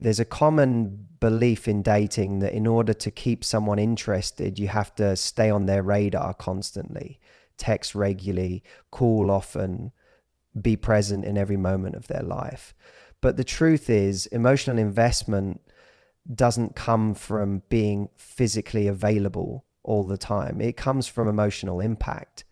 There's a common belief in dating that in order to keep someone interested, you have to stay on their radar constantly, text regularly, call often, be present in every moment of their life. But the truth is, emotional investment doesn't come from being physically available all the time. It comes from emotional impact.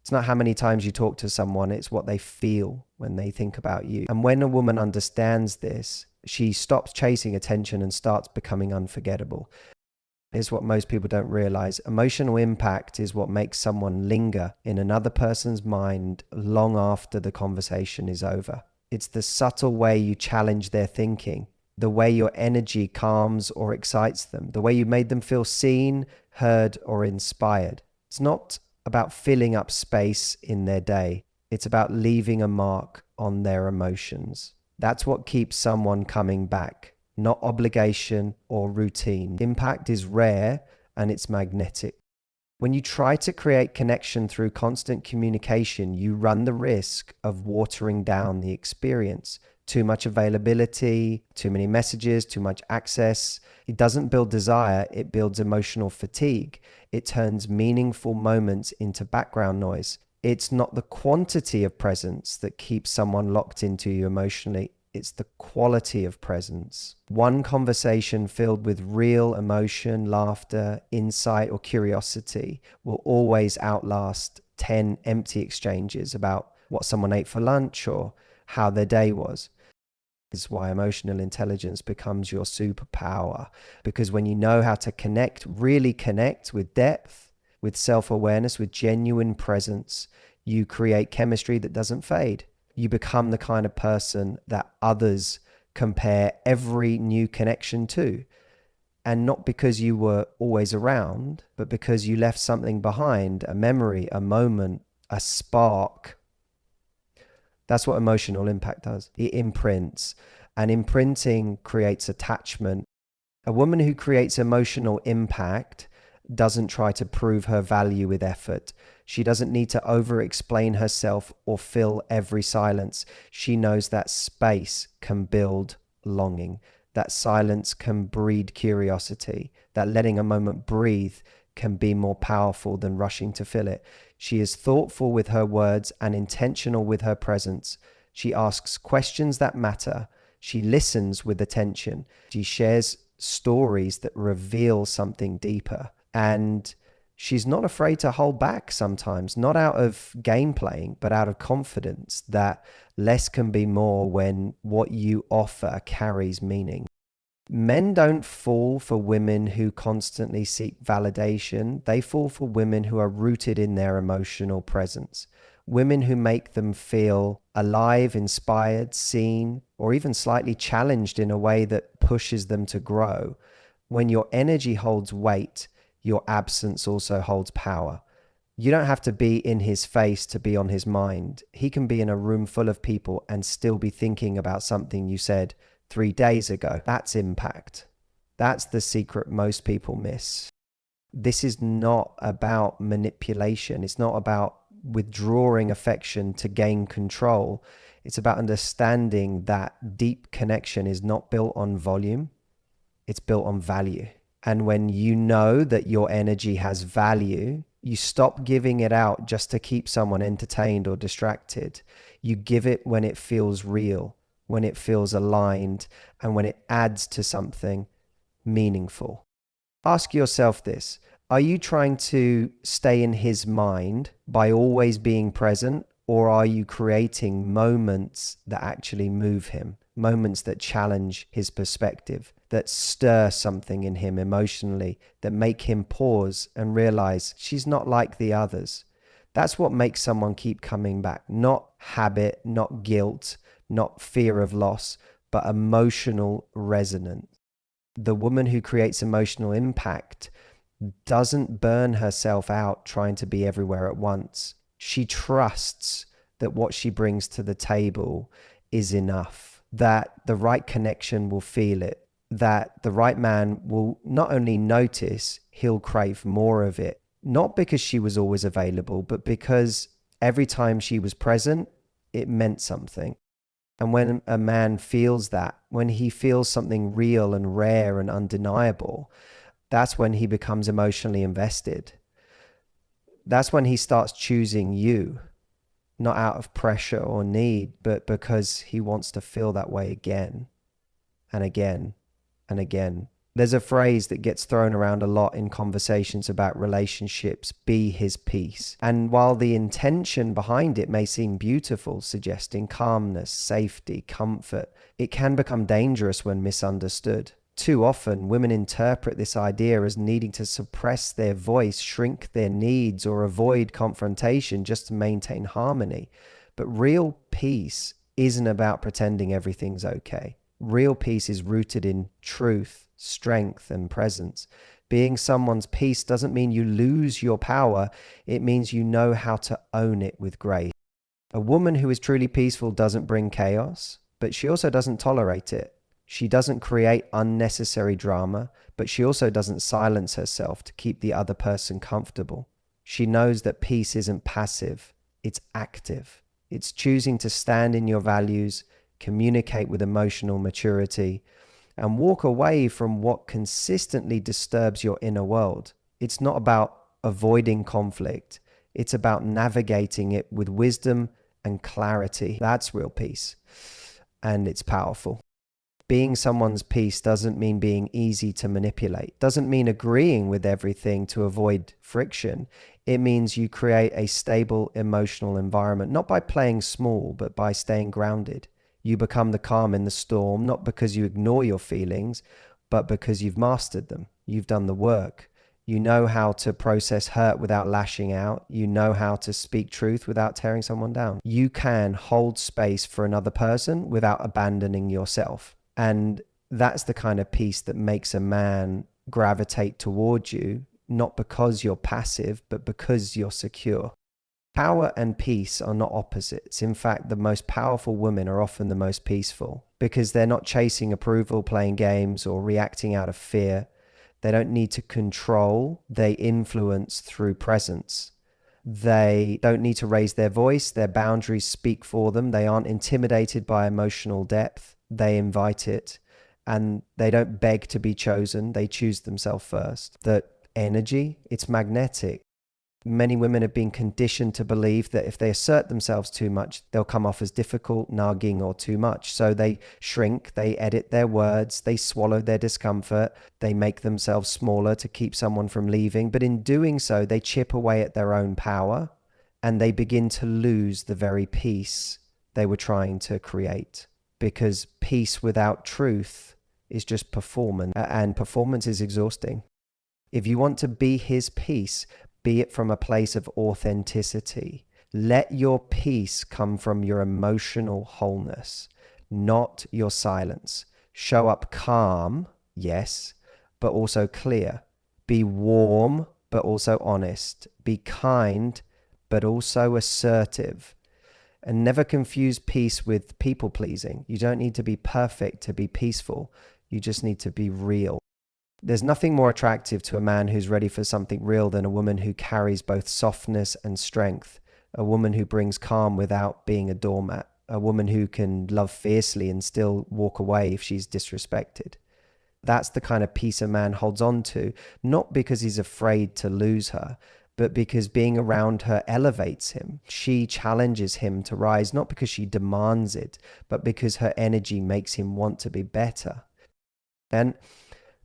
It's not how many times you talk to someone, it's what they feel when they think about you. And when a woman understands this, she stops chasing attention and starts becoming unforgettable. Here's what most people don't realize. Emotional impact is what makes someone linger in another person's mind long after the conversation is over. It's the subtle way you challenge their thinking, the way your energy calms or excites them, the way you made them feel seen, heard, or inspired. It's not about filling up space in their day. It's about leaving a mark on their emotions. That's what keeps someone coming back, not obligation or routine. Impact is rare and it's magnetic. When you try to create connection through constant communication, you run the risk of watering down the experience. Too much availability, too many messages, too much access. It doesn't build desire, it builds emotional fatigue. It turns meaningful moments into background noise. It's not the quantity of presence that keeps someone locked into you emotionally. It's the quality of presence. One conversation filled with real emotion, laughter, insight, or curiosity will always outlast 10 empty exchanges about what someone ate for lunch or how their day was. This is why emotional intelligence becomes your superpower. Because when you know how to connect, really connect with depth, with self-awareness, with genuine presence, you create chemistry that doesn't fade. You become the kind of person that others compare every new connection to. And not because you were always around, but because you left something behind, a memory, a moment, a spark. That's what emotional impact does. It imprints, and imprinting creates attachment. A woman who creates emotional impact doesn't try to prove her value with effort. She doesn't need to over-explain herself or fill every silence. She knows that space can build longing, that silence can breed curiosity, that letting a moment breathe can be more powerful than rushing to fill it. She is thoughtful with her words and intentional with her presence. She asks questions that matter. She listens with attention. She shares stories that reveal something deeper. And she's not afraid to hold back sometimes, not out of game playing, but out of confidence that less can be more when what you offer carries meaning. Men don't fall for women who constantly seek validation. They fall for women who are rooted in their emotional presence. Women who make them feel alive, inspired, seen, or even slightly challenged in a way that pushes them to grow. When your energy holds weight, your absence also holds power. You don't have to be in his face to be on his mind. He can be in a room full of people and still be thinking about something you said 3 days ago. That's impact. That's the secret most people miss. This is not about manipulation. It's not about withdrawing affection to gain control. It's about understanding that deep connection is not built on volume. It's built on value. And when you know that your energy has value, you stop giving it out just to keep someone entertained or distracted. You give it when it feels real, when it feels aligned, and when it adds to something meaningful. Ask yourself this: are you trying to stay in his mind by always being present, or are you creating moments that actually move him, moments that challenge his perspective, that stir something in him emotionally, that make him pause and realize she's not like the others? That's what makes someone keep coming back. Not habit, not guilt, not fear of loss, but emotional resonance. The woman who creates emotional impact doesn't burn herself out trying to be everywhere at once. She trusts that what she brings to the table is enough, that the right connection will feel it, that the right man will not only notice, he'll crave more of it. Not because she was always available, but because every time she was present, it meant something. And when a man feels that, when he feels something real and rare and undeniable, that's when he becomes emotionally invested. That's when he starts choosing you, not out of pressure or need, but because he wants to feel that way again and again and again. There's a phrase that gets thrown around a lot in conversations about relationships: be his peace. And while the intention behind it may seem beautiful, suggesting calmness, safety, comfort, it can become dangerous when misunderstood. Too often, women interpret this idea as needing to suppress their voice, shrink their needs, or avoid confrontation just to maintain harmony. But real peace isn't about pretending everything's okay. Real peace is rooted in truth, strength, and presence. Being someone's peace doesn't mean you lose your power. It means you know how to own it with grace. A woman who is truly peaceful doesn't bring chaos, but she also doesn't tolerate it. She doesn't create unnecessary drama, but she also doesn't silence herself to keep the other person comfortable. She knows that peace isn't passive, it's active. It's choosing to stand in your values, communicate with emotional maturity, and walk away from what consistently disturbs your inner world. It's not about avoiding conflict. It's about navigating it with wisdom and clarity. That's real peace. And it's powerful. Being someone's peace doesn't mean being easy to manipulate. Doesn't mean agreeing with everything to avoid friction. It means you create a stable emotional environment, not by playing small, but by staying grounded. You become the calm in the storm, not because you ignore your feelings, but because you've mastered them. You've done the work. You know how to process hurt without lashing out. You know how to speak truth without tearing someone down. You can hold space for another person without abandoning yourself. And that's the kind of peace that makes a man gravitate towards you, not because you're passive, but because you're secure. Power and peace are not opposites. In fact, the most powerful women are often the most peaceful because they're not chasing approval, playing games, or reacting out of fear. They don't need to control. They influence through presence. They don't need to raise their voice. Their boundaries speak for them. They aren't intimidated by emotional depth. They invite it. And they don't beg to be chosen. They choose themselves first. That energy, it's magnetic. Many women have been conditioned to believe that if they assert themselves too much, they'll come off as difficult, nagging, or too much. So they shrink, they edit their words, they swallow their discomfort, they make themselves smaller to keep someone from leaving. But in doing so, they chip away at their own power and they begin to lose the very peace they were trying to create. Because peace without truth is just performance, and performance is exhausting. If you want to be his peace, be it from a place of authenticity. Let your peace come from your emotional wholeness, not your silence. Show up calm, yes, but also clear. Be warm, but also honest. Be kind, but also assertive. And never confuse peace with people pleasing. You don't need to be perfect to be peaceful. You just need to be real. There's nothing more attractive to a man who's ready for something real than a woman who carries both softness and strength, a woman who brings calm without being a doormat, a woman who can love fiercely and still walk away if she's disrespected. That's the kind of peace a man holds on to, not because he's afraid to lose her, but because being around her elevates him. She challenges him to rise, not because she demands it, but because her energy makes him want to be better. And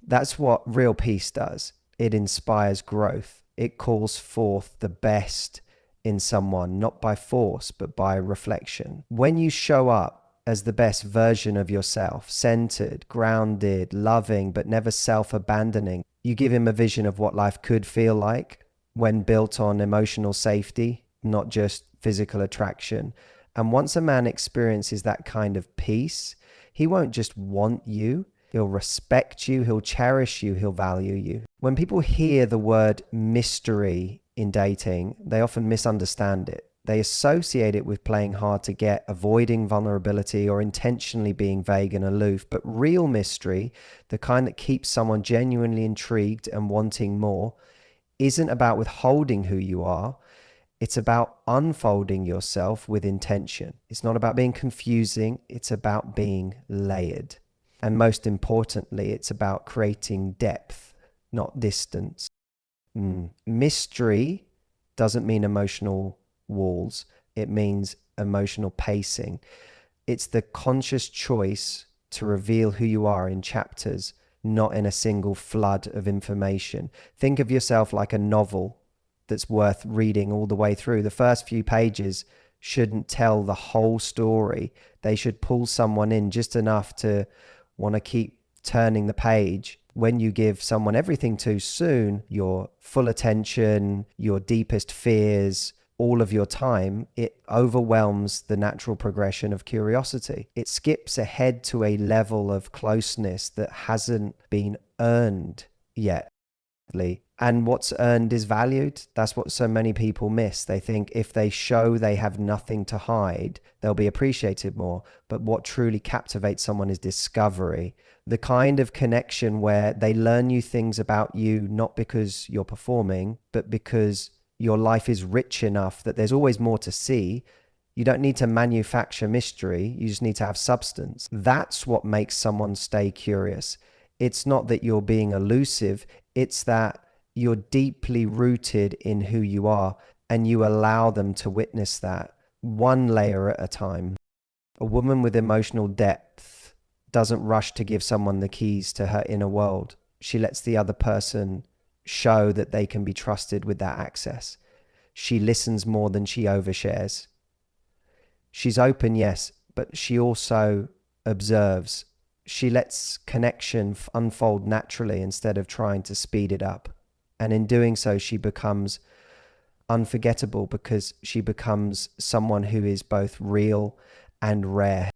that's what real peace does. It inspires growth. It calls forth the best in someone, not by force, but by reflection. When you show up as the best version of yourself, centered, grounded, loving, but never self-abandoning, you give him a vision of what life could feel like when built on emotional safety, not just physical attraction. And once a man experiences that kind of peace, he won't just want you. He'll respect you, he'll cherish you, he'll value you. When people hear the word mystery in dating, they often misunderstand it. They associate it with playing hard to get, avoiding vulnerability, or intentionally being vague and aloof. But real mystery, the kind that keeps someone genuinely intrigued and wanting more, isn't about withholding who you are. It's about unfolding yourself with intention. It's not about being confusing, it's about being layered. And most importantly, it's about creating depth, not distance. Mystery doesn't mean emotional walls, it means emotional pacing. It's the conscious choice to reveal who you are in chapters, not in a single flood of information. Think of yourself like a novel that's worth reading all the way through. The first few pages shouldn't tell the whole story. They should pull someone in just enough to want to keep turning the page. When you give someone everything too soon, your full attention, your deepest fears, all of your time, it overwhelms the natural progression of curiosity. It skips ahead to a level of closeness that hasn't been earned yet. And what's earned is valued. That's what so many people miss. They think if they show they have nothing to hide, they'll be appreciated more. But what truly captivates someone is discovery. The kind of connection where they learn new things about you, not because you're performing, but because your life is rich enough that there's always more to see. You don't need to manufacture mystery. You just need to have substance. That's what makes someone stay curious. It's not that you're being elusive. It's that you're deeply rooted in who you are and you allow them to witness that one layer at a time. A woman with emotional depth doesn't rush to give someone the keys to her inner world. She lets the other person show that they can be trusted with that access. She listens more than she overshares. She's open, yes, but she also observes. She lets connection unfold naturally instead of trying to speed it up. And in doing so, she becomes unforgettable because she becomes someone who is both real and rare.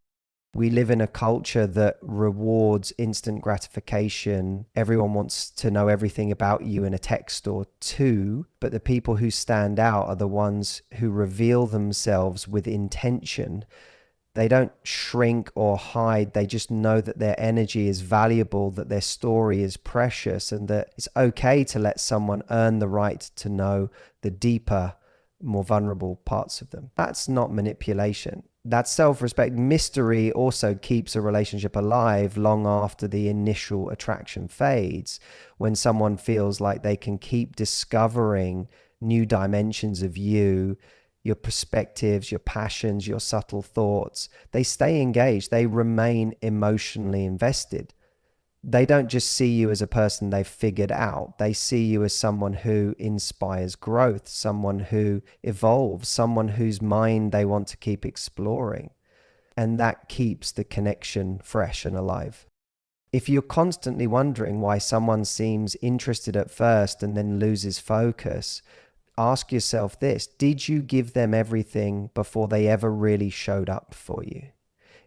We live in a culture that rewards instant gratification. Everyone wants to know everything about you in a text or two, but the people who stand out are the ones who reveal themselves with intention. They don't shrink or hide. They just know that their energy is valuable, that their story is precious, and that it's okay to let someone earn the right to know the deeper, more vulnerable parts of them. That's not manipulation. That's self-respect. Mystery also keeps a relationship alive long after the initial attraction fades. When someone feels like they can keep discovering new dimensions of you, your perspectives, your passions, your subtle thoughts, they stay engaged. They remain emotionally invested. They don't just see you as a person they've figured out. They see you as someone who inspires growth, someone who evolves, someone whose mind they want to keep exploring. And that keeps the connection fresh and alive. If you're constantly wondering why someone seems interested at first and then loses focus, ask yourself this: did you give them everything before they ever really showed up for you?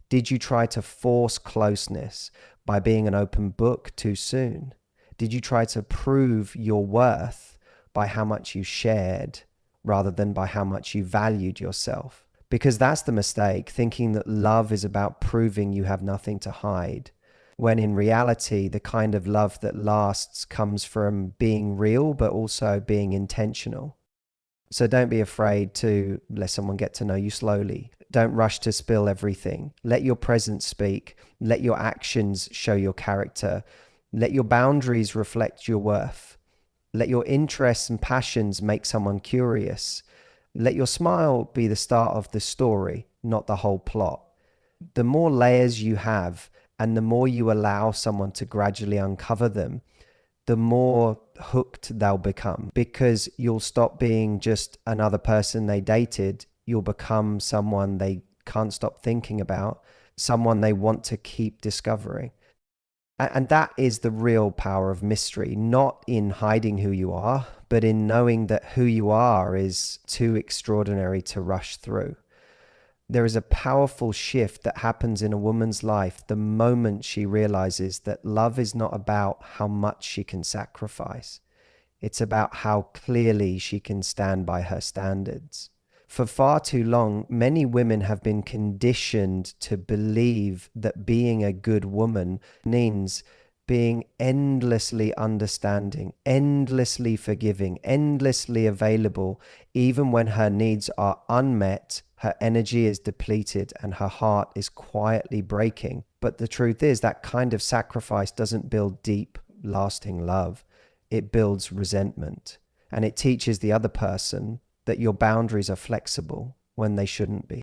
Did you try to force closeness by being an open book too soon? Did you try to prove your worth by how much you shared rather than by how much you valued yourself? Because that's the mistake, thinking that love is about proving you have nothing to hide, when in reality, the kind of love that lasts comes from being real, but also being intentional. So don't be afraid to let someone get to know you slowly. Don't rush to spill everything. Let your presence speak. Let your actions show your character. Let your boundaries reflect your worth. Let your interests and passions make someone curious. Let your smile be the start of the story, not the whole plot. The more layers you have and the more you allow someone to gradually uncover them, the more hooked they'll become, because you'll stop being just another person they dated. You'll become someone they can't stop thinking about, someone they want to keep discovering. And that is the real power of mystery, not in hiding who you are, but in knowing that who you are is too extraordinary to rush through. There is a powerful shift that happens in a woman's life the moment she realizes that love is not about how much she can sacrifice. It's about how clearly she can stand by her standards. For far too long, many women have been conditioned to believe that being a good woman means being endlessly understanding, endlessly forgiving, endlessly available, even when her needs are unmet, her energy is depleted, and her heart is quietly breaking. But the truth is that kind of sacrifice doesn't build deep, lasting love. It builds resentment, and it teaches the other person that your boundaries are flexible when they shouldn't be.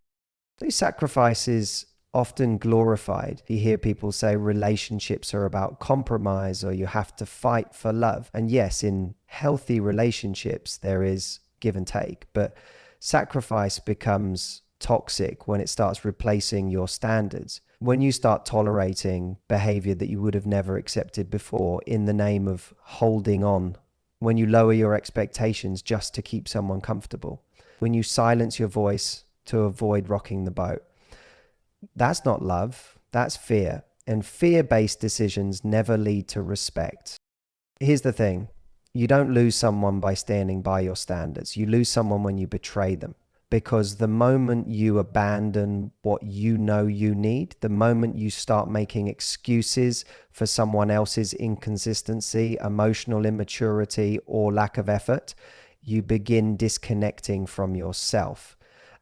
These sacrifices often glorified. You hear people say relationships are about compromise or you have to fight for love. And yes, in healthy relationships, there is give and take, but sacrifice becomes toxic when it starts replacing your standards. When you start tolerating behavior that you would have never accepted before in the name of holding on, when you lower your expectations just to keep someone comfortable, when you silence your voice to avoid rocking the boat, that's not love, that's fear. And fear-based decisions never lead to respect. Here's the thing. You don't lose someone by standing by your standards. You lose someone when you betray them. Because the moment you abandon what you know you need, the moment you start making excuses for someone else's inconsistency, emotional immaturity, or lack of effort, you begin disconnecting from yourself.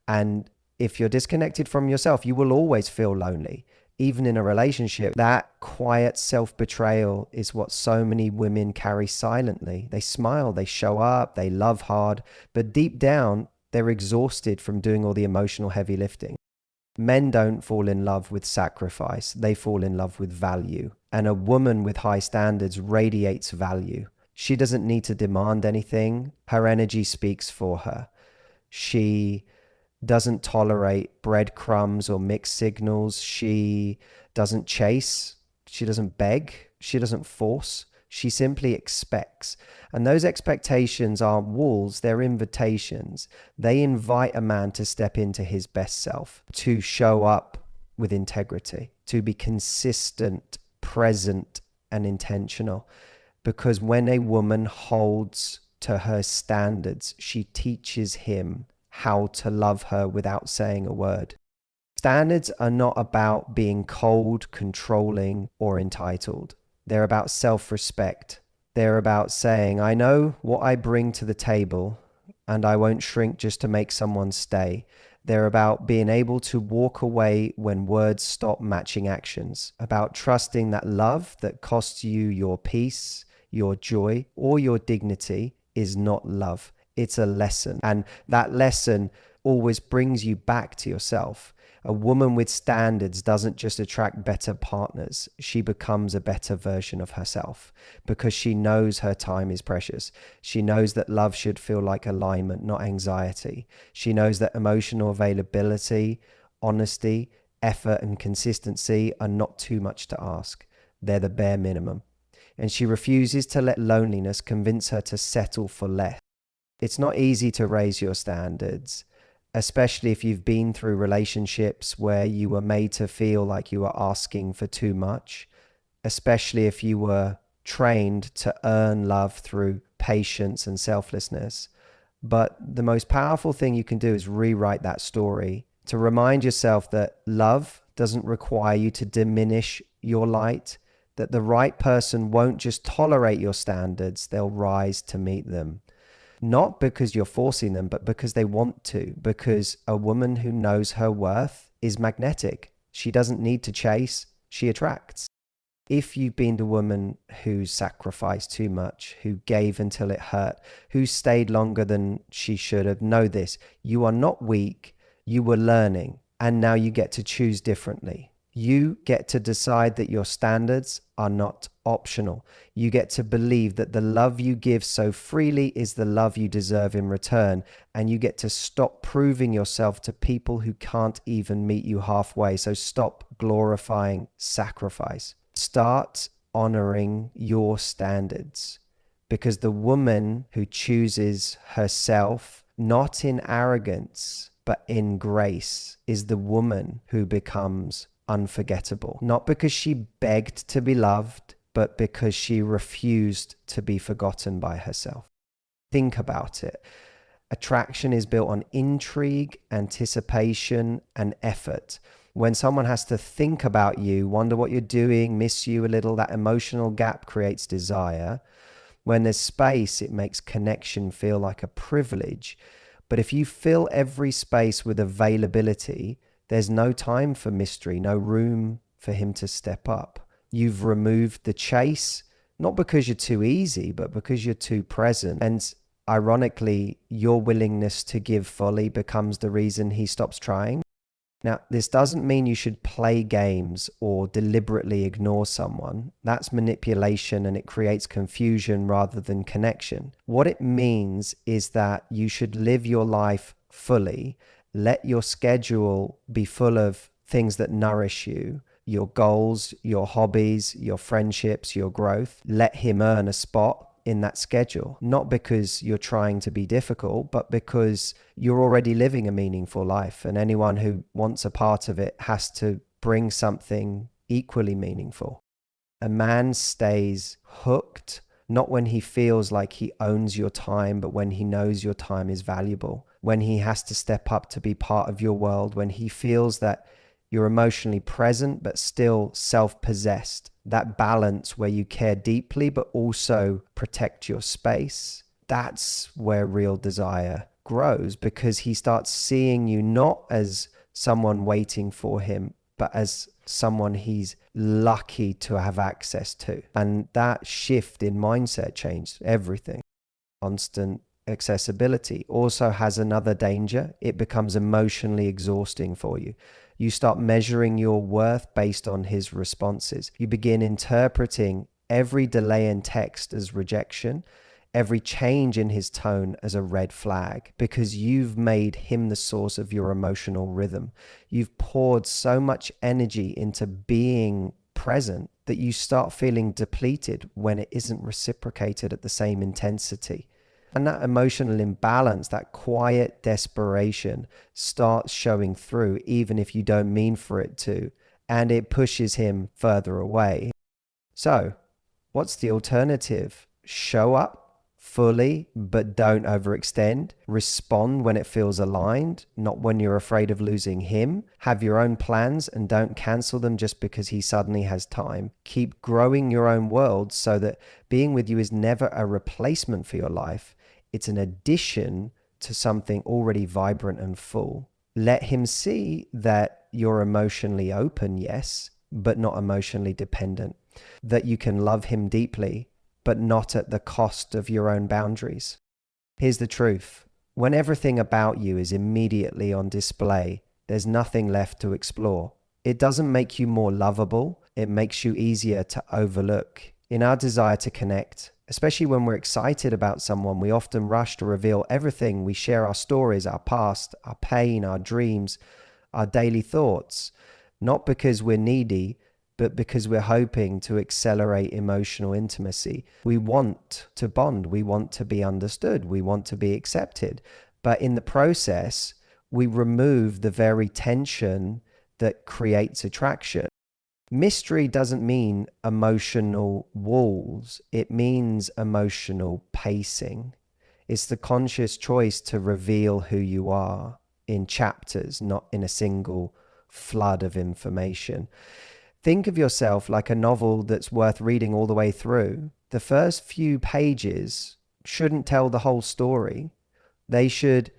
And if you're disconnected from yourself, you will always feel lonely. Even in a relationship, that quiet self-betrayal is what so many women carry silently. They smile, they show up, they love hard, but deep down, they're exhausted from doing all the emotional heavy lifting. Men don't fall in love with sacrifice. They fall in love with value. And a woman with high standards radiates value. She doesn't need to demand anything. Her energy speaks for her. She doesn't tolerate breadcrumbs or mixed signals. She doesn't chase. She doesn't beg. She doesn't force. She simply expects. And those expectations aren't walls, they're invitations. They invite a man to step into his best self, to show up with integrity, to be consistent, present, and intentional. Because when a woman holds to her standards, she teaches him how to love her without saying a word. Standards are not about being cold, controlling, or entitled. They're about self-respect. They're about saying, I know what I bring to the table, and I won't shrink just to make someone stay. They're about being able to walk away when words stop matching actions, about trusting that love that costs you your peace, your joy, or your dignity is not love. It's a lesson. And that lesson always brings you back to yourself. A woman with standards doesn't just attract better partners. She becomes a better version of herself because she knows her time is precious. She knows that love should feel like alignment, not anxiety. She knows that emotional availability, honesty, effort, and consistency are not too much to ask. They're the bare minimum. And she refuses to let loneliness convince her to settle for less. It's not easy to raise your standards, especially if you've been through relationships where you were made to feel like you were asking for too much, especially if you were trained to earn love through patience and selflessness. But the most powerful thing you can do is rewrite that story to remind yourself that love doesn't require you to diminish your light, that the right person won't just tolerate your standards, they'll rise to meet them. Not because you're forcing them, but because they want to. Because a woman who knows her worth is magnetic. She doesn't need to chase, she attracts. If you've been the woman who sacrificed too much, who gave until it hurt, who stayed longer than she should have, know this. You are not weak, you were learning, and now you get to choose differently. You get to decide that your standards are not optional. You get to believe that the love you give so freely is the love you deserve in return. And you get to stop proving yourself to people who can't even meet you halfway. So stop glorifying sacrifice. Start honoring your standards. Because the woman who chooses herself, not in arrogance, but in grace, is the woman who becomes unforgettable. Not because she begged to be loved, but because she refused to be forgotten by herself. Think about it. Attraction is built on intrigue, anticipation, and effort. When someone has to think about you, wonder what you're doing, miss you a little, that emotional gap creates desire. When there's space, it makes connection feel like a privilege. But if you fill every space with availability, there's no time for mystery, no room for him to step up. You've removed the chase, not because you're too easy, but because you're too present. And ironically, your willingness to give fully becomes the reason he stops trying. Now, this doesn't mean you should play games or deliberately ignore someone. That's manipulation and it creates confusion rather than connection. What it means is that you should live your life fully. Let your schedule be full of things that nourish you, your goals, your hobbies, your friendships, your growth. Let him earn a spot in that schedule, not because you're trying to be difficult, but because you're already living a meaningful life. And anyone who wants a part of it has to bring something equally meaningful. A man stays hooked, not when he feels like he owns your time, but when he knows your time is valuable, when he has to step up to be part of your world, when he feels that you're emotionally present, but still self-possessed. That balance where you care deeply, but also protect your space. That's where real desire grows, because he starts seeing you not as someone waiting for him, but as someone he's lucky to have access to. And that shift in mindset changed everything. Constant accessibility also has another danger. It becomes emotionally exhausting for you. You start measuring your worth based on his responses. You begin interpreting every delay in text as rejection, every change in his tone as a red flag, because you've made him the source of your emotional rhythm. You've poured so much energy into being present that you start feeling depleted when it isn't reciprocated at the same intensity. And that emotional imbalance, that quiet desperation starts showing through, even if you don't mean for it to, and it pushes him further away. So, what's the alternative? Show up fully, but don't overextend. Respond when it feels aligned, not when you're afraid of losing him. Have your own plans and don't cancel them just because he suddenly has time. Keep growing your own world so that being with you is never a replacement for your life. It's an addition to something already vibrant and full. Let him see that you're emotionally open, yes, but not emotionally dependent. That you can love him deeply, but not at the cost of your own boundaries. Here's the truth. When everything about you is immediately on display, there's nothing left to explore. It doesn't make you more lovable. It makes you easier to overlook. In our desire to connect, especially when we're excited about someone, we often rush to reveal everything. We share our stories, our past, our pain, our dreams, our daily thoughts, not because we're needy, but because we're hoping to accelerate emotional intimacy. We want to bond. We want to be understood. We want to be accepted. But in the process, we remove the very tension that creates attraction. Mystery doesn't mean emotional walls. It means emotional pacing. It's the conscious choice to reveal who you are in chapters, not in a single flood of information. Think of yourself like a novel that's worth reading all the way through. The first few pages shouldn't tell the whole story. They should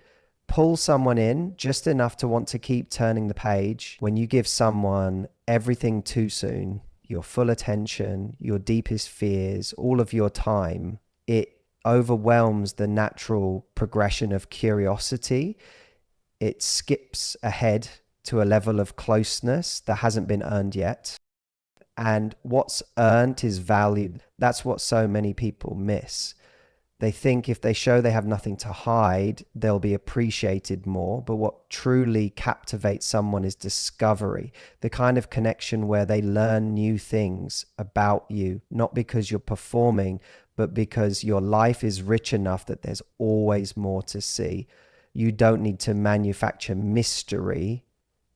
pull someone in just enough to want to keep turning the page. When you give someone everything too soon, your full attention, your deepest fears, all of your time, it overwhelms the natural progression of curiosity. It skips ahead to a level of closeness that hasn't been earned yet. And what's earned is valued. That's what so many people miss. They think if they show they have nothing to hide, they'll be appreciated more. But what truly captivates someone is discovery, the kind of connection where they learn new things about you, not because you're performing, but because your life is rich enough that there's always more to see. You don't need to manufacture mystery.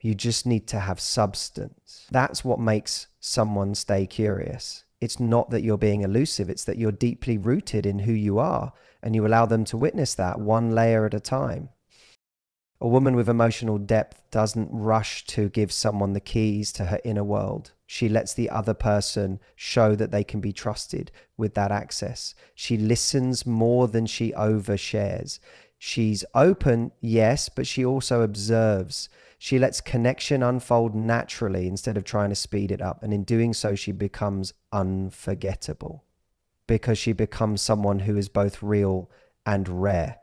You just need to have substance. That's what makes someone stay curious. It's not that you're being elusive. It's that you're deeply rooted in who you are, and you allow them to witness that one layer at a time. A woman with emotional depth doesn't rush to give someone the keys to her inner world. She lets the other person show that they can be trusted with that access. She listens more than she overshares. She's open, yes, but she also observes. She lets connection unfold naturally instead of trying to speed it up. And in doing so, she becomes unforgettable because she becomes someone who is both real and rare.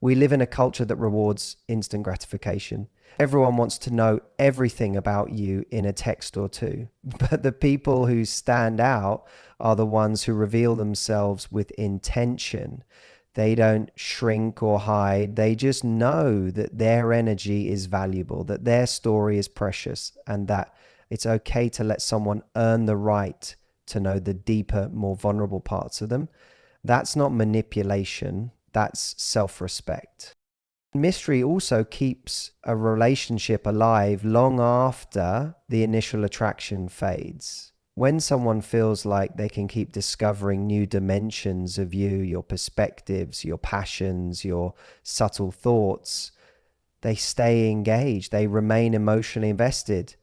We live in a culture that rewards instant gratification. Everyone wants to know everything about you in a text or two. But the people who stand out are the ones who reveal themselves with intention. They don't shrink or hide. They just know that their energy is valuable, that their story is precious, and that it's okay to let someone earn the right to know the deeper, more vulnerable parts of them. That's not manipulation. That's self-respect. Mystery also keeps a relationship alive long after the initial attraction fades. When someone feels like they can keep discovering new dimensions of you, your perspectives, your passions, your subtle thoughts, they stay engaged, they remain emotionally invested.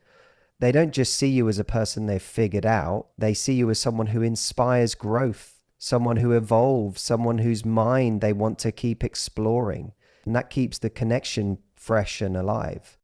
They don't just see you as a person they've figured out, they see you as someone who inspires growth, someone who evolves, someone whose mind they want to keep exploring. And that keeps the connection fresh and alive.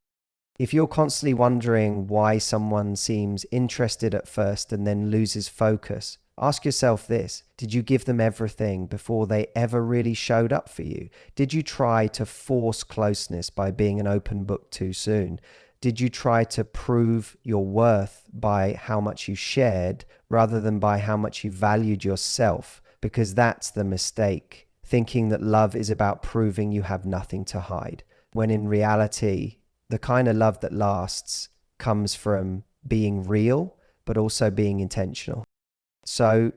If you're constantly wondering why someone seems interested at first and then loses focus, ask yourself this: did you give them everything before they ever really showed up for you? Did you try to force closeness by being an open book too soon? Did you try to prove your worth by how much you shared rather than by how much you valued yourself? Because that's the mistake, thinking that love is about proving you have nothing to hide, when in reality, the kind of love that lasts comes from being real, but also being intentional. So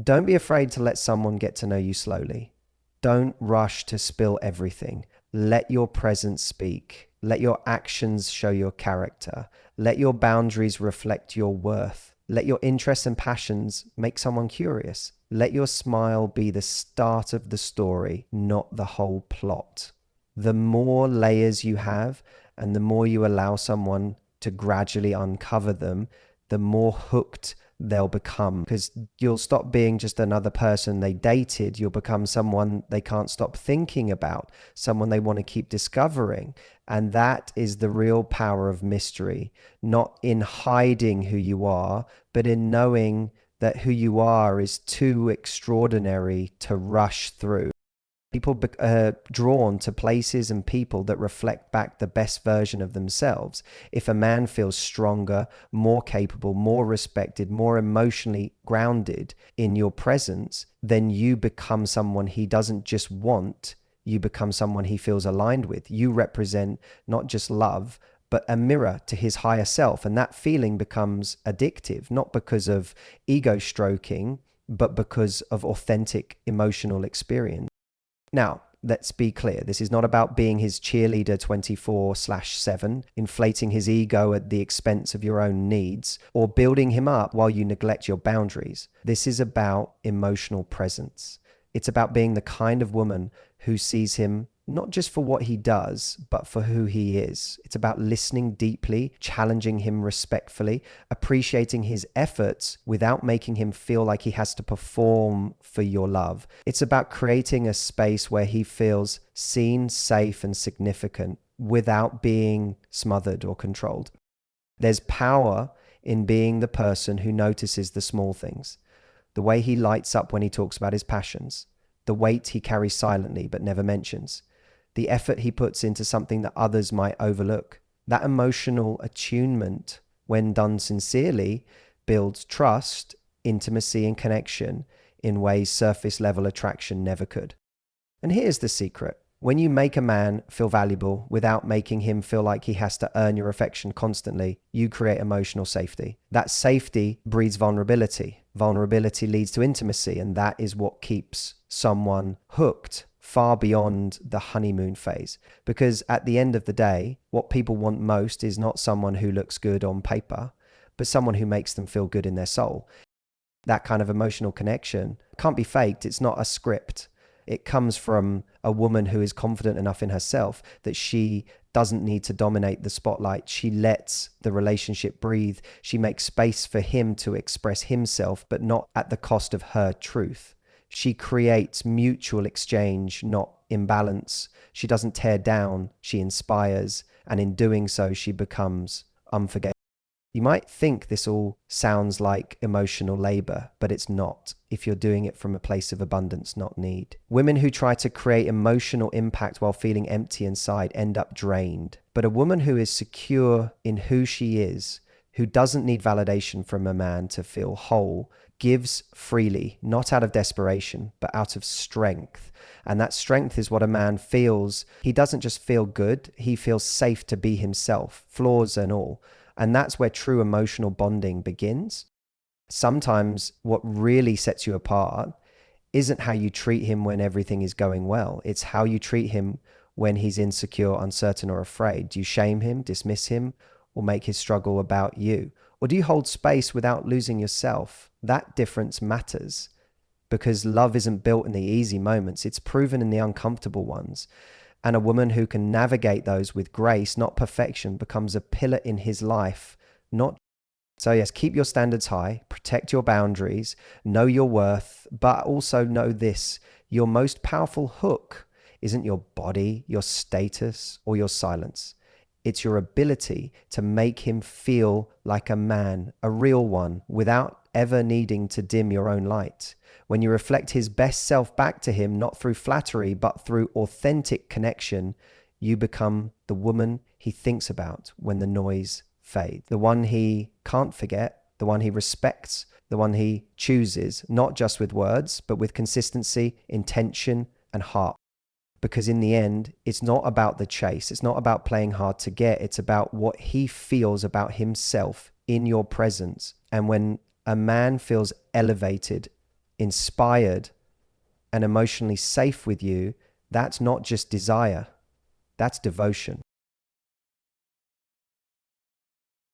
don't be afraid to let someone get to know you slowly. Don't rush to spill everything. Let your presence speak. Let your actions show your character. Let your boundaries reflect your worth. Let your interests and passions make someone curious. Let your smile be the start of the story, not the whole plot. The more layers you have, and the more you allow someone to gradually uncover them, the more hooked they'll become, because you'll stop being just another person they dated. You'll become someone they can't stop thinking about, someone they want to keep discovering. And that is the real power of mystery, not in hiding who you are, but in knowing that who you are is too extraordinary to rush through. People are drawn to places and people that reflect back the best version of themselves. If a man feels stronger, more capable, more respected, more emotionally grounded in your presence, then you become someone he doesn't just want, you become someone he feels aligned with. You represent not just love, but a mirror to his higher self. And that feeling becomes addictive, not because of ego stroking, but because of authentic emotional experience. Now, let's be clear. This is not about being his cheerleader 24/7, inflating his ego at the expense of your own needs, or building him up while you neglect your boundaries. This is about emotional presence. It's about being the kind of woman who sees him not just for what he does, but for who he is. It's about listening deeply, challenging him respectfully, appreciating his efforts without making him feel like he has to perform for your love. It's about creating a space where he feels seen, safe, and significant without being smothered or controlled. There's power in being the person who notices the small things, the way he lights up when he talks about his passions, the weight he carries silently but never mentions, the effort he puts into something that others might overlook. That emotional attunement, when done sincerely, builds trust, intimacy, and connection in ways surface level attraction never could. And here's the secret. When you make a man feel valuable without making him feel like he has to earn your affection constantly, you create emotional safety. That safety breeds vulnerability. Vulnerability leads to intimacy, and that is what keeps someone hooked far beyond the honeymoon phase. Because at the end of the day, what people want most is not someone who looks good on paper, but someone who makes them feel good in their soul. That kind of emotional connection can't be faked. It's not a script. It comes from a woman who is confident enough in herself that she doesn't need to dominate the spotlight. She lets the relationship breathe. She makes space for him to express himself, but not at the cost of her truth. She creates mutual exchange, not imbalance. She doesn't tear down, she inspires. And in doing so, she becomes unforgettable. You might think this all sounds like emotional labor, but it's not if you're doing it from a place of abundance, not need. Women who try to create emotional impact while feeling empty inside end up drained. But a woman who is secure in who she is, who doesn't need validation from a man to feel whole, gives freely, not out of desperation, but out of strength. And that strength is what a man feels. He doesn't just feel good, he feels safe to be himself, flaws and all. And that's where true emotional bonding begins. Sometimes what really sets you apart isn't how you treat him when everything is going well. It's how you treat him when he's insecure, uncertain, or afraid. Do you shame him, dismiss him, or make his struggle about you? Or do you hold space without losing yourself? That difference matters, because love isn't built in the easy moments. It's proven in the uncomfortable ones. And a woman who can navigate those with grace, not perfection, becomes a pillar in his life. So yes, keep your standards high, protect your boundaries, know your worth, but also know this: your most powerful hook isn't your body, your status, or your silence. It's your ability to make him feel like a man, a real one, without ever needing to dim your own light. When you reflect his best self back to him, not through flattery, but through authentic connection, you become the woman he thinks about when the noise fades. The one he can't forget, the one he respects, the one he chooses, not just with words, but with consistency, intention, and heart. Because in the end, it's not about the chase. It's not about playing hard to get. It's about what he feels about himself in your presence. And when a man feels elevated, inspired, and emotionally safe with you, that's not just desire, that's devotion.